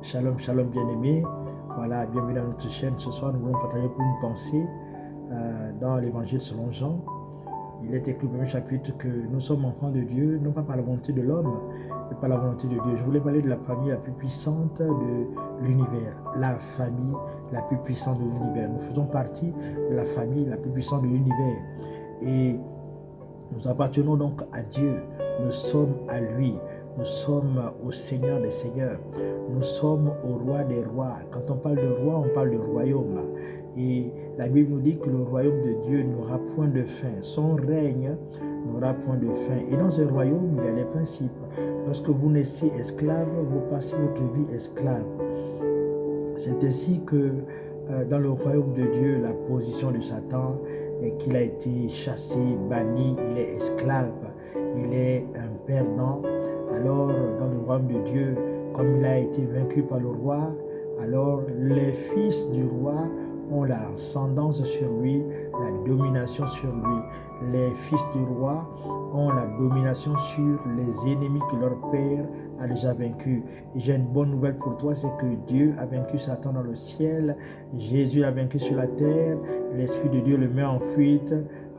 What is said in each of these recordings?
Shalom, shalom bien-aimés. Voilà, bienvenue dans notre chaîne. Ce soir, nous voulons partager pour une pensée dans l'évangile selon Jean. Il est écrit au premier chapitre que nous sommes enfants de Dieu, non pas par la volonté de l'homme, mais par la volonté de Dieu. Je voulais parler de la famille la plus puissante de l'univers. La famille la plus puissante de l'univers. Nous faisons partie de la famille la plus puissante de l'univers. Et nous appartenons donc à Dieu. Nous sommes à lui. Nous sommes au Seigneur des Seigneurs. Nous sommes au Roi des Rois. Quand on parle de roi, on parle de royaume. Et la Bible nous dit que le royaume de Dieu n'aura point de fin. Son règne n'aura point de fin. Et dans ce royaume, il y a les principes. Lorsque vous naissez esclave, vous passez votre vie esclave. C'est ainsi que dans le royaume de Dieu, la position de Satan est qu'il a été chassé, banni, il est esclave, il est un perdant. Alors, dans le royaume de Dieu, comme il a été vaincu par le roi, alors les fils du roi ont l'ascendance sur lui, la domination sur lui. Les fils du roi ont la domination sur les ennemis que leur père a déjà vaincus. Et j'ai une bonne nouvelle pour toi, c'est que Dieu a vaincu Satan dans le ciel, Jésus l'a vaincu sur la terre, l'Esprit de Dieu le met en fuite.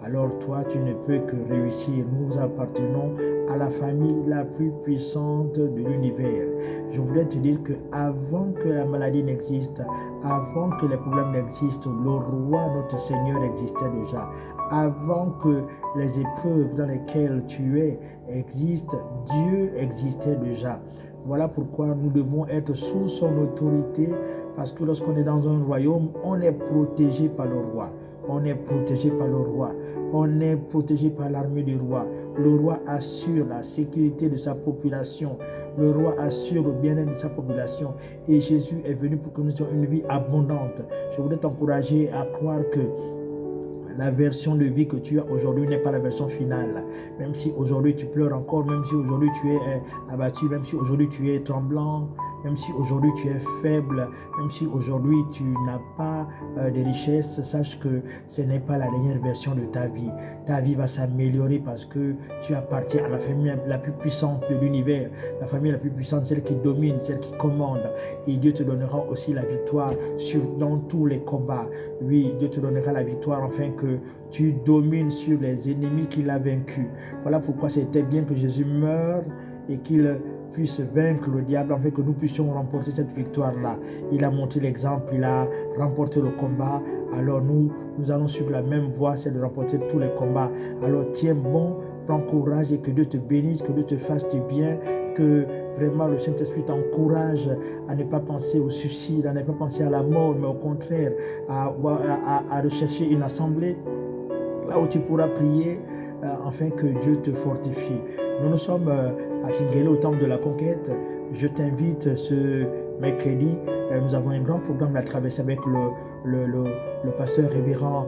Alors toi, tu ne peux que réussir. Nous appartenons à la famille la plus puissante de l'univers. Je voudrais te dire que avant que la maladie n'existe, avant que les problèmes n'existent, le roi, notre Seigneur, existait déjà. Avant que les épreuves dans lesquelles tu es existent, Dieu existait déjà. Voilà pourquoi nous devons être sous son autorité, parce que lorsqu'on est dans un royaume, on est protégé par le roi. On est protégé par le roi. On est protégé par l'armée du roi. Le roi assure la sécurité de sa population. Le roi assure le bien-être de sa population. Et Jésus est venu pour que nous ayons une vie abondante. Je voudrais t'encourager à croire que la version de vie que tu as aujourd'hui n'est pas la version finale. Même si aujourd'hui tu pleures encore, même si aujourd'hui tu es abattu, même si aujourd'hui tu es tremblant, même si aujourd'hui tu es faible, même si aujourd'hui tu n'as pas de richesse, sache que ce n'est pas la dernière version de ta vie. Ta vie va s'améliorer parce que tu appartiens à la famille la plus puissante de l'univers. La famille la plus puissante, celle qui domine, celle qui commande. Et Dieu te donnera aussi la victoire dans tous les combats. Oui, Dieu te donnera la victoire afin que tu domines sur les ennemis qu'il a vaincus. Voilà pourquoi c'était bien que Jésus meure et qu'il puisse vaincre le diable afin que nous puissions remporter cette victoire-là. Il a montré l'exemple, il a remporté le combat. Alors nous allons suivre la même voie, c'est de remporter tous les combats. Alors tiens bon, prends courage et que Dieu te bénisse, que Dieu te fasse du bien, que vraiment le Saint-Esprit t'encourage à ne pas penser au suicide, à ne pas penser à la mort, mais au contraire à rechercher une assemblée là où tu pourras prier afin que Dieu te fortifie. Nous sommes à Kingele au temple de la conquête. Je t'invite ce mercredi. Nous avons un grand programme à traverser avec le pasteur révérend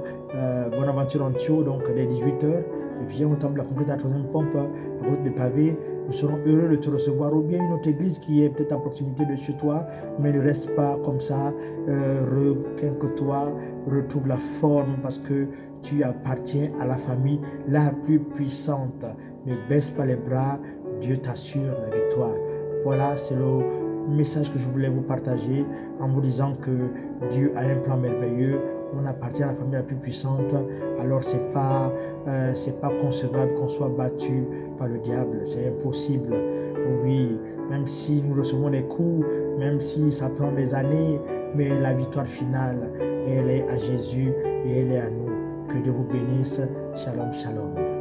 Bonaventure Antio, donc dès 18h. Viens au temple de la conquête à la 3e pompe, route de pavé. Nous serons heureux de te recevoir, ou bien une autre église qui est peut-être à proximité de chez toi, mais ne reste pas comme ça. Requinque-toi, retrouve la forme parce que tu appartiens à la famille la plus puissante. Ne baisse pas les bras, Dieu t'assure la victoire. Voilà, c'est le message que je voulais vous partager en vous disant que Dieu a un plan merveilleux. On appartient à la famille la plus puissante. Alors c'est pas concevable qu'on soit battu par le diable. C'est impossible. Oui, même si nous recevons des coups, même si ça prend des années, mais la victoire finale, elle est à Jésus et elle est à nous. Que Dieu vous bénisse. Shalom, shalom.